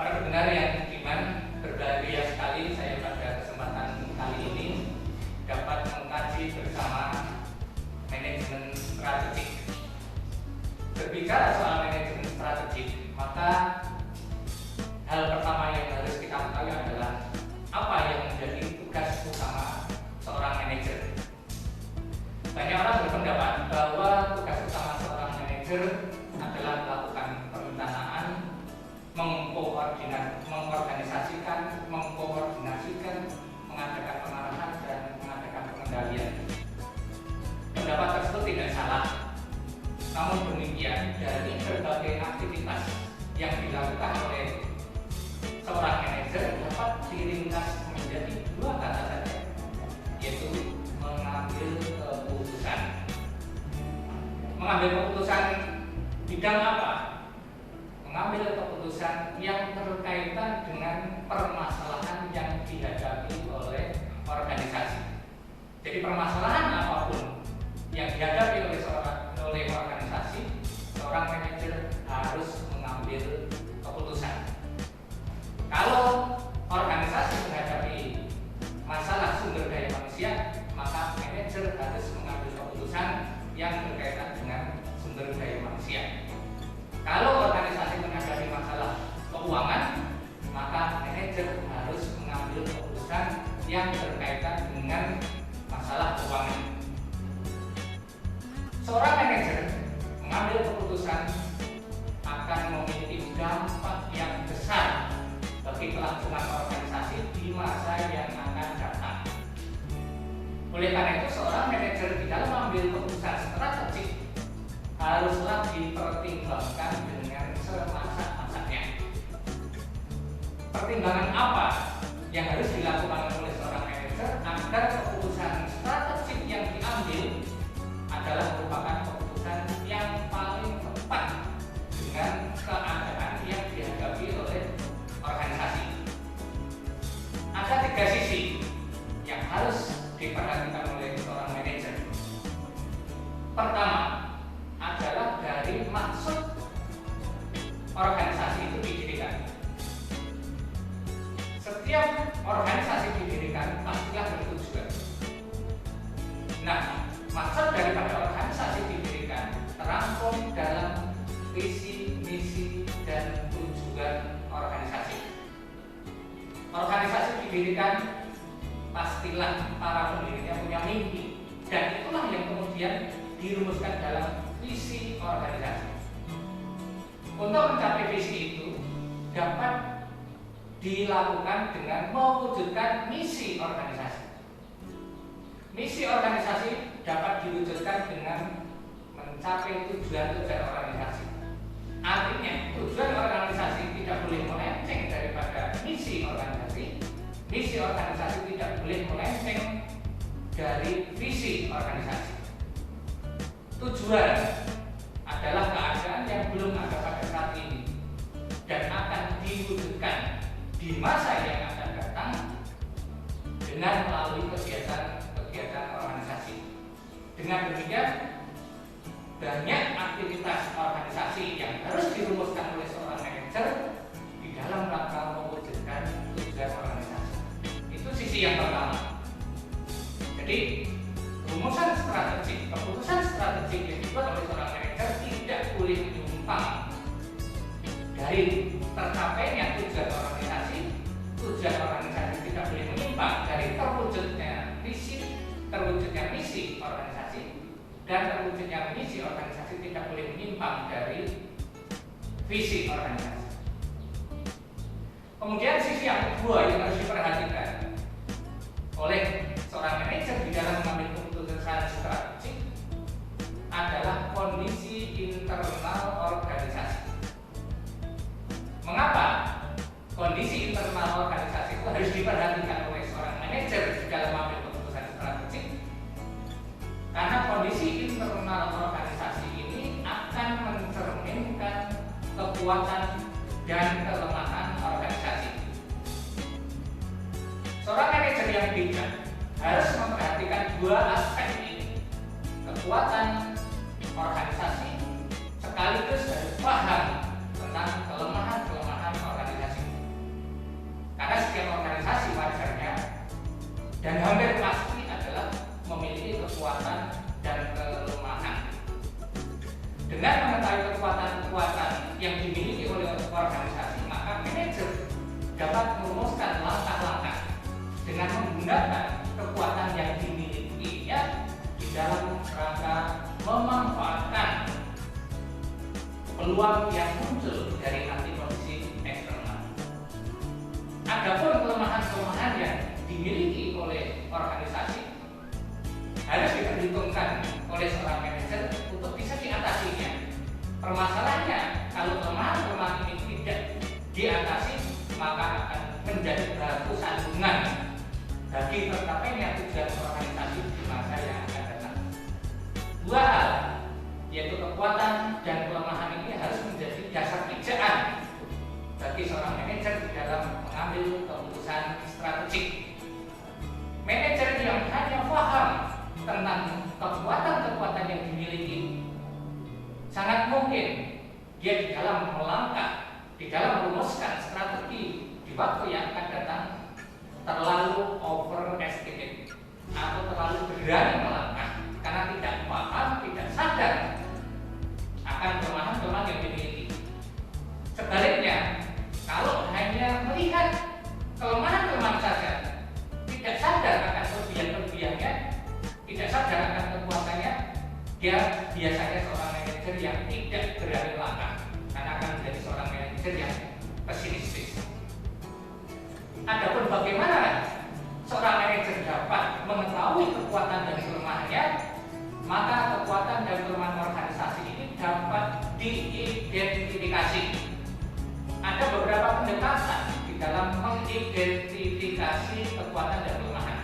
Para pendengar yang budiman, berbahagia sekali saya pada kesempatan kali ini dapat mengkaji bersama manajemen strategik. Berbicara soal manajemen strategik, maka hal pertama yang harus kita ketahui adalah apa yang menjadi tugas utama seorang manajer. Banyak orang berpendapat bahwa tugas utama seorang manajer adalah melakukan perencanaan, mengorganisasikan, mengadakan pengarahan dan mengadakan pengendalian. Pendapat tersebut tidak salah. Namun demikian, dari berbagai aktivitas yang dilakukan oleh seorang manajer dapat diringkas menjadi dua kata saja, yaitu mengambil keputusan. Mengambil keputusan bidang apa? Mengambil keputusan yang berkaitan dengan permasalahan yang dihadapi oleh organisasi. Jadi permasalahan apapun yang dihadapi oleh organisasi, seorang manajer harus mengambil keputusan. Kalau organisasi menghadapi masalah sumber daya manusia, maka manajer harus mengambil keputusan yang berkaitan dengan sumber daya manusia. Kalau organisasi menghadapi masalah keuangan, maka manajer harus mengambil keputusan yang berkaitan dengan masalah keuangan. Seorang manajer mengambil keputusan akan memiliki dampak yang besar bagi kelangsungan organisasi di masa yang akan datang. Oleh karena itu, seorang manajer di dalam mengambil keputusan strategik haruslah dipertimbangkan dengan semasak-masaknya. Pertimbangan apa yang harus dilakukan oleh seorang manajer agar keputusan strategik yang diambil adalah merupakan keputusan yang paling tepat dengan keadaan yang dihadapi oleh organisasi. Ada tiga sisi yang harus diperhatikan oleh seorang manajer. Pertama adalah dari maksud organisasi itu didirikan. Setiap organisasi didirikan pastilah bertujuan. Nah, maksud daripada organisasi didirikan terangkum dalam visi, misi, dan tujuan organisasi. Organisasi didirikan pastilah para pendirinya punya mimpi, dan itulah yang kemudian dirumuskan dalam visi organisasi. Untuk mencapai visi itu dapat dilakukan dengan mewujudkan misi organisasi. Misi organisasi dapat diwujudkan dengan mencapai tujuan-tujuan organisasi. Artinya, tujuan organisasi tidak boleh melenceng daripada misi organisasi. Misi organisasi tidak boleh melenceng dari visi organisasi. Tujuan adalah keadaan yang belum ada pada saat ini dan akan diwujudkan di masa yang akan datang dengan melalui kegiatan organisasi. Dengan demikian, banyak aktivitas organisasi yang harus dirumuskan oleh seorang manajer di dalam rangka mewujudkan tujuan organisasi. Itu sisi yang pertama. Jadi, rumusan strategik, keputusan strategik yang dibuat oleh seorang manajer tidak boleh menyimpang dari tercapainya tujuan organisasi. Tujuan organisasi tidak boleh menyimpang dari terwujudnya visi, terwujudnya misi organisasi, dan terwujudnya misi organisasi tidak boleh menyimpang dari visi organisasi. Kemudian sisi yang kedua yang harus diperhatikan oleh seorang manajer di dalam mengambil keputusan strategik adalah kondisi internal organisasi. Mengapa kondisi internal organisasi itu harus diperhatikan oleh seorang manajer di dalam mengambil keputusan strategik? Karena kondisi internal organisasi ini akan mencerminkan kekuatan dan kelemahan organisasi. Seorang manajer yang bijak harus memperhatikan dua aspek ini, kekuatan organisasi sekaligus harus paham tentang kelemahan-kelemahan organisasi. dapat merumuskan langkah-langkah dengan menggunakan kekuatan yang dimilikinya di dalam rangka memanfaatkan peluang yang muncul dari nanti kondisi eksternal. Adapun kelemahan-kelemahan yang dimiliki oleh organisasi harus diperhitungkan oleh seorang manajer untuk bisa diatasinya. Permasalahannya, kalau kelemahan-kelemahan ini tidak diatasi, maka akan menjadi batu sandungan bagi tercapainya tujuan organisasi di masa yang akan datang. Dua hal, yaitu kekuatan dan kelemahan ini harus menjadi dasar pijakan bagi seorang manajer di dalam mengambil keputusan strategik. Manajer yang hanya paham tentang kekuatan-kekuatan yang dimiliki, sangat mungkin dia di dalam melangkah, di dalam merumuskan strategi di waktu yang akan datang terlalu overestimate atau terlalu berani melangkah karena tidak paham, tidak sadar akan kelemahan-kelemahan yang dimiliki. Sebaliknya, kalau hanya melihat kelemahan-kelemahan saja, tidak sadar akan kelebihan-kelebihannya, tidak sadar akan kekuatannya, dia biasanya seorang manajer yang tidak berani melangkah karena akan menjadi seorang manajer yang pesimistis. Adapun bagaimana seorang manajer dapat mengetahui kekuatan dan kelemahannya, maka kekuatan dan kelemahan organisasi ini dapat diidentifikasi. Ada beberapa pendekatan di dalam mengidentifikasi kekuatan dan kelemahan.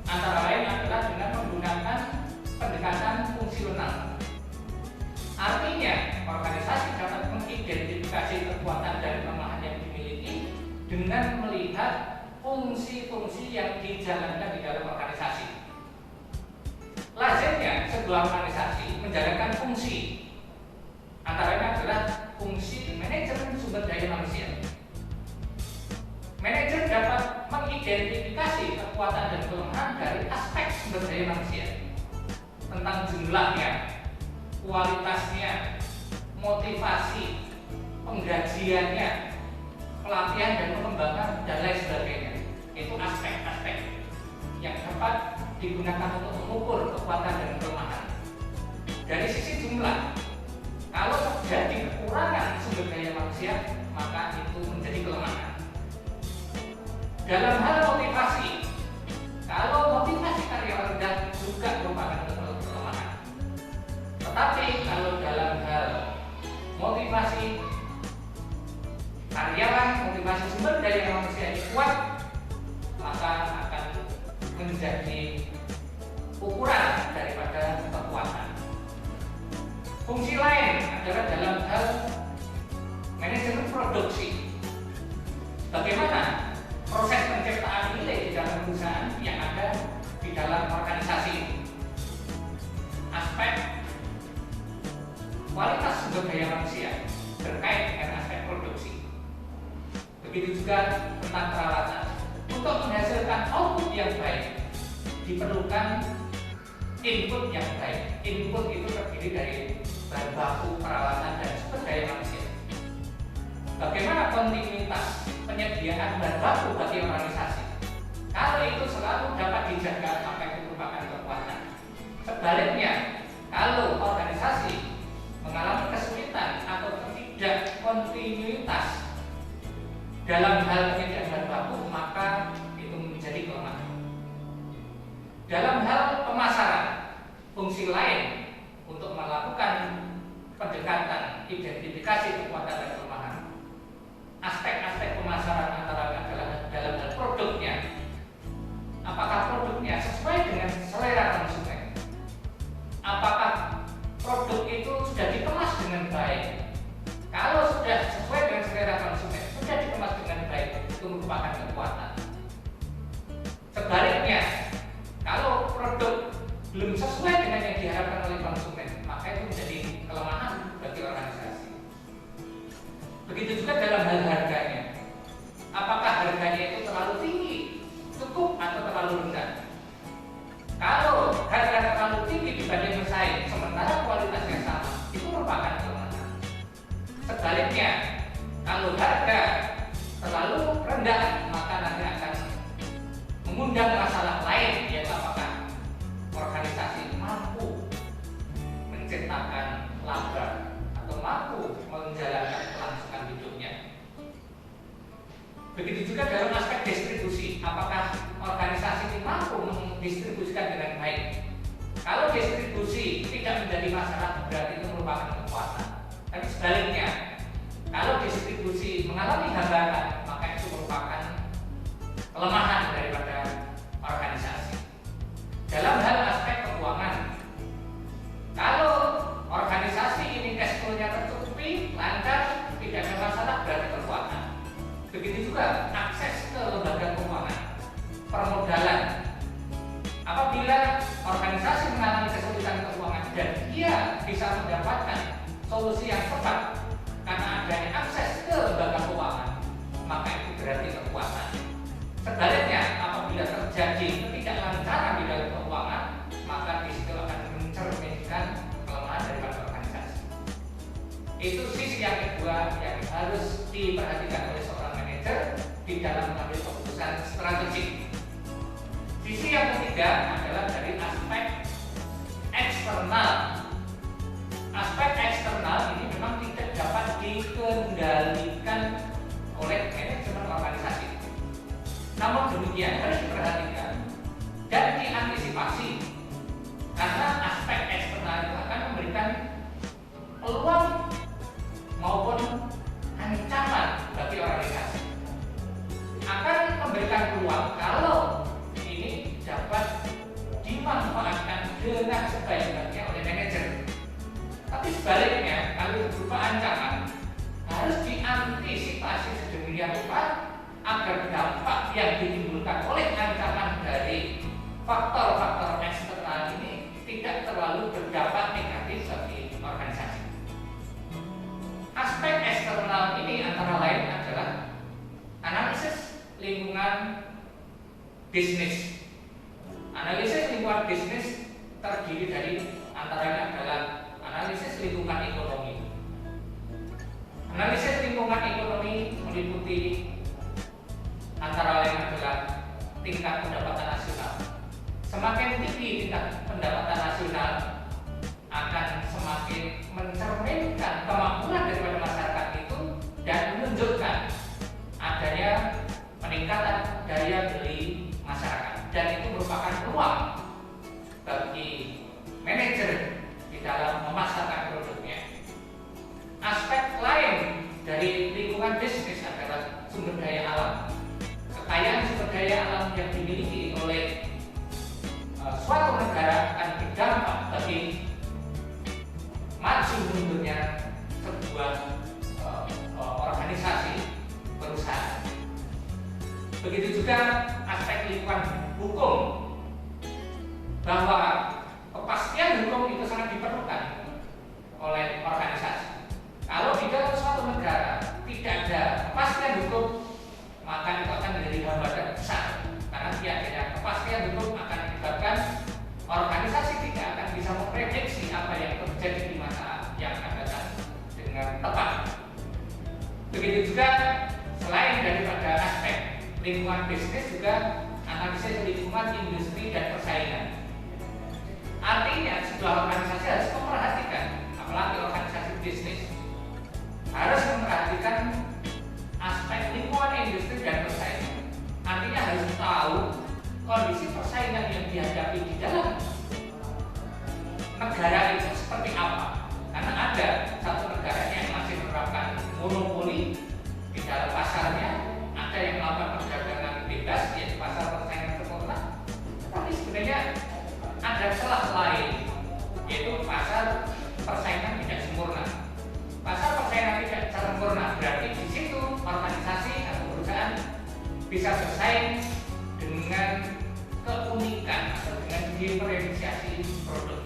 Antara lain adalah dengan menggunakan pendekatan fungsional. Artinya, organisasi dapat mengidentifikasi kekuatan dan kelemahan yang dimiliki dengan melihat fungsi-fungsi yang dijalankan di dalam organisasi. Lazimnya sebuah organisasi menjalankan fungsi, antara lain adalah fungsi manajemen sumber daya manusia. Manajer dapat mengidentifikasi kekuatan dan kelemahan dari aspek sumber daya manusia, tentang jumlahnya, kualitasnya, motivasi, penggajiannya, pelatihan dan pengembangan dan lain sebagainya. Itu aspek-aspek yang dapat digunakan untuk mengukur kekuatan dan kelemahan. Dari sisi jumlah, kalau terjadi kekurangan sumber daya manusia, maka itu menjadi kelemahan. Dalam hal motivasi, kalau motivasi karyawan rendah juga merupakan kelemahan. Tetapi kalau dalam hal motivasi karyawan, motivasi sumber daya manusia ini kuat, maka akan menjadi ukuran daripada kekuatan. Fungsi lain adalah dalam hal manajemen produksi. Bagaimana proses penciptaan nilai di dalam perusahaan yang ada di dalam organisasi? Aspek kualitas sumber daya manusia terkait dengan aspek produksi. Begitu juga tentang peralatan. Untuk menghasilkan output yang baik, diperlukan input yang baik. Input itu terdiri dari bahan baku, peralatan, dan sumber daya manusia. Bagaimana kontinuitas penyediaan bahan baku bagi organisasi? Kalau itu selalu dapat dijaga, maka itu merupakan kekuatan. Sebaliknya, kalau organisasi mengalami kesulitan atau tidak kontinuitas dalam hal penyediaan bahan baku, maka itu menjadi kelemahan. Dalam hal pemasaran, fungsi lain untuk melakukan pendekatan identifikasi kekuatan dan kelemahan. Aspek-aspek pemasaran antara adalah dalam hal produknya. Apakah produknya sesuai dengan selera konsumen? Apakah produk itu sudah dikemas dengan baik? Kalau sudah sesuai dengan selera konsumen, sudah dikemas dengan baik, itu merupakan kekuatan. Sebaliknya, kalau produk belum sesuai dengan yang diharapkan oleh konsumen, maka itu menjadi kelemahan bagi organisasi. Begitu juga dalam hal harganya. Apakah harganya itu terlalu tinggi, cukup, atau terlalu rendah? Kalau harga terlalu tinggi dibanding bersaing, sementara kualitasnya sama, itu merupakan kelemahan. Sebaliknya, kalau harga terlalu rendah, maka nanti akan mengundang masalah lain, yaitu apakah organisasi mampu menciptakan laba atau mampu menjalankan kelangsungan hidupnya. Begitu juga dalam aspek distribusi, apakah organisasi ini mampu mendistribusikan dengan baik. Kalau distribusi tidak menjadi masalah, berarti itu merupakan kekuatan. Tapi sebaliknya, kalau distribusi mengalami hambatan, maka itu merupakan kelemahan daripada organisasi. Dalam hal aspek keuangan, kalau organisasi ini cash flow-nya tercukupi, lancar, tidak ada masalah, berarti kekuatan. Begitu juga akses ke lembaga keuangan, permodalan. Apabila organisasi mengalami kesulitan keuangan dan dia bisa mendapatkan solusi yang tepat karena adanya akses ke lembaga keuangan, maka itu berarti kekuatan. Sebaliknya, apabila terjadi ketidaklancaran di dalam keuangan, maka di situ akan mencerminkan kelemahan daripada organisasi. Itu sisi yang kedua yang harus diperhatikan oleh seorang manajer di dalam mengambil keputusan strategik. Sisi yang ketiga adalah dari aspek eksternal. Aspek eksternal ini memang tidak dapat dikendalikan oleh manajemen organisasi. Namun demikian harus diperhatikan dan diantisipasi, karena aspek eksternal itu akan memberikan peluang maupun ancaman bagi organisasi. Akan memberikan peluang kalau ini dapat dimanfaatkan dengan sebaik-baiknya oleh manajer. Tapi sebaliknya, kalau berupa ancaman, harus diantisipasi sedemikian rupa agar dampak yang ditimbulkan oleh ancaman dari faktor-faktor eksternal ini tidak terlalu berdampak negatif bagi organisasi. Aspek eksternal ini antara lain adalah analisis lingkungan bisnis. Analisis lingkungan bisnis terdiri dari antara lain adalah analisis lingkungan ekonomi. Analisis lingkungan ekonomi meliputi antara lain adalah tingkat pendapatan nasional. Semakin tinggi tingkat pendapatan nasional, akan semakin mencerminkan kemampuan daripada masyarakat itu dan menunjukkan adanya peningkatan daya beli masyarakat, dan itu merupakan peluang bagi manajer di dalam memasarkan produknya. Aspek lain dari lingkungan bisnis adalah sumber daya alam. Kekayaan sumber daya alam yang dimiliki oleh suatu negara akan berdampak bagi maju mundurnya sebuah organisasi perusahaan. Begitu juga aspek lingkungan hukum, bahwa kepastian hukum itu sangat diperlukan oleh organisasi. Kalau di dalam suatu negara tidak ada kepastian hukum, maka itu akan menjadi hambatan besar, karena tiadanya kepastian hukum akan menyebabkan organisasi tidak akan bisa memprediksi apa yang terjadi di masa yang akan datang dengan tepat. Begitu juga selain daripada aspek lingkungan bisnis, juga analisis lingkungan industri dan persaingan. Artinya sebuah organisasi harus memperhatikan, apalagi organisasi bisnis, harus memperhatikan aspek lingkungan industri dan persaingan. Artinya harus tahu kondisi persaingan yang dihadapi di dalam negara itu seperti apa. Karena ada satu negara yang masih menerapkan monopoli di dalam pasarnya, ada yang melakukan perdagangan bebas, yaitu pasar persaingan sempurna. Tapi sebenarnya ada celah lain, yaitu pasar persaingan tidak sempurna. Pasar persaingan tidak sempurna berarti di situ organisasi atau perusahaan bisa bersaing dengan keunikan atau dengan diferensiasi produk.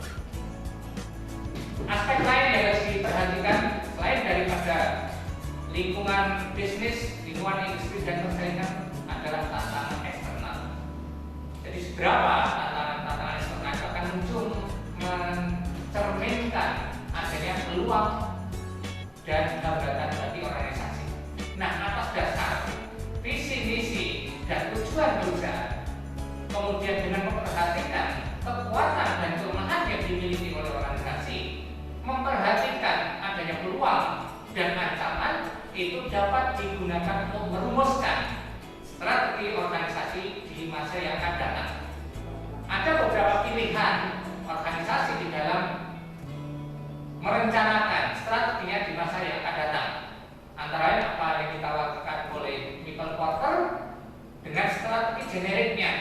Aspek lain yang harus diperhatikan selain daripada lingkungan bisnis, lingkungan industri dan persaingan adalah tantangan eksternal. Jadi seberapa tantangan eksternal itu akan muncul mencerminkan adanya peluang dan hambatan bagi organisasi. Nah, atas dasar visi dan ancaman itu dapat digunakan untuk merumuskan strategi organisasi di masa yang akan datang. Ada beberapa pilihan organisasi di dalam merencanakan strateginya di masa yang akan datang. Antara lain apa yang kita lakukan oleh Michael Porter dengan strategi generiknya.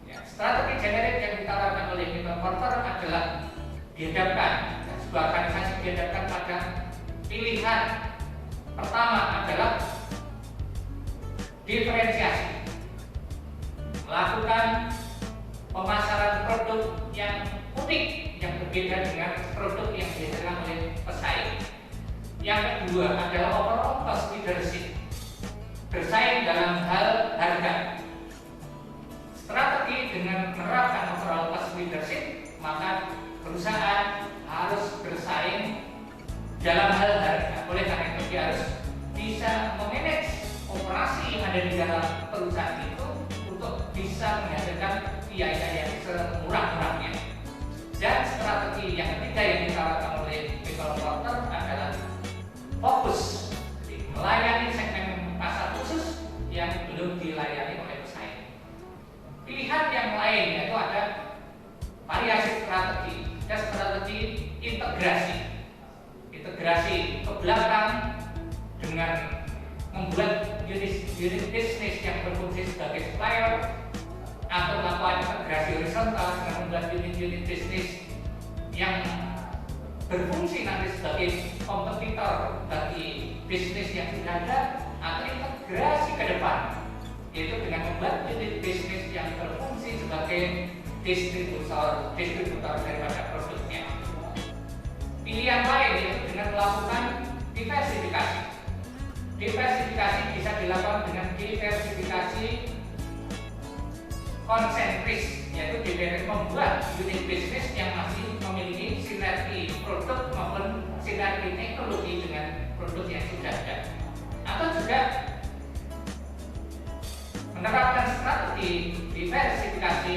Ya, strategi generik yang kita lakukan oleh Michael Porter adalah dihadapkan, sebuah organisasi dihadapkan pada pilihan pertama adalah diferensiasi, melakukan pemasaran produk yang unik, yang berbeda dengan produk yang dihasilkan oleh pesaing. Yang kedua adalah overall cost leadership, bersaing dalam hal harga. Strategi dengan menerapkan overall cost leadership, maka perusahaan harus bersaing dalam hal harga. Oleh karena itu dia harus bisa memanage operasi yang ada di dalam perusahaan itu untuk bisa menghasilkan biaya yang semurah-murahnya. Dan strategi yang ketiga yang ditawarkan oleh Michael Porter adalah fokus, jadi melayani segmen pasar khusus yang belum dilayani oleh pesaing. Pilihan yang lain yaitu ada variasi strategi, ada strategi integrasi ke belakang dengan membuat unit bisnis yang berfungsi sebagai supplier, atau melakukan integrasi horizontal dengan membuat unit bisnis yang berfungsi nanti sebagai kompetitor bagi bisnis yang sudah ada, atau integrasi ke depan, yaitu dengan membuat unit bisnis yang berfungsi sebagai distributor daripada produknya. Pilihan lain yaitu dengan melakukan diversifikasi. Diversifikasi bisa dilakukan dengan diversifikasi konsentris, yaitu membuat unit bisnis yang masih memiliki sinergi produk maupun sinergi teknologi dengan produk yang sudah ada, atau juga menerapkan strategi diversifikasi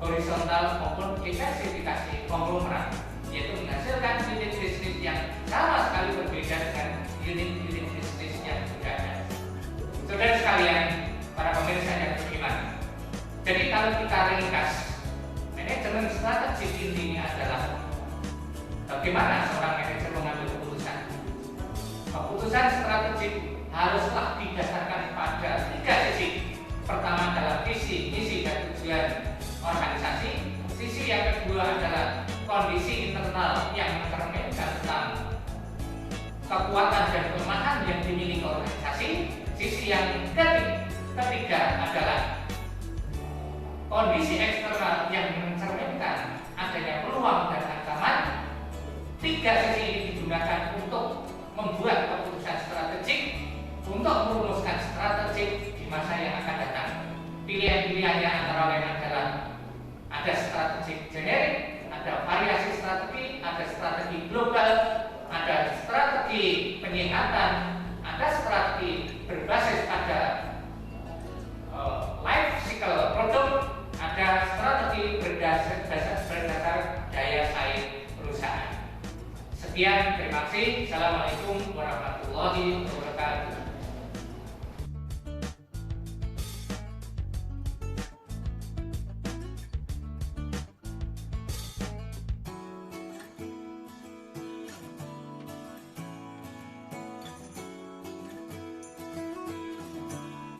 horizontal maupun diversifikasi konglomerat, yaitu menghasilkan unit bisnis yang sama sekali berbeda dengan unit bisnis yang sudah ada. Saudara sekalian, para pemirsa yang beriman, jadi kalau kita ringkas, manajemen strategis intinya adalah bagaimana seorang manajer mengambil keputusan. Keputusan strategis haruslah didasarkan pada 3 sisi. Pertama adalah visi, misi, dan tujuan organisasi. Sisi yang kedua adalah kondisi internal yang mencerminkan tentang kekuatan dan kelemahan yang dimiliki organisasi. Sisi yang ketiga adalah kondisi eksternal yang mencerminkan adanya peluang dan ancaman. 3 sisi ini digunakan untuk membuat keputusan strategik, untuk merumuskan strategi di masa yang akan datang. Pilihan-pilihannya antara lain adalah ada strategi generik, ada variasi strategi, ada strategi global, ada strategi penyehatan, ada strategi berbasis pada life cycle produk, ada strategi berdasar daya saing perusahaan. Sekian, terima kasih. Assalamualaikum warahmatullahi wabarakatuh.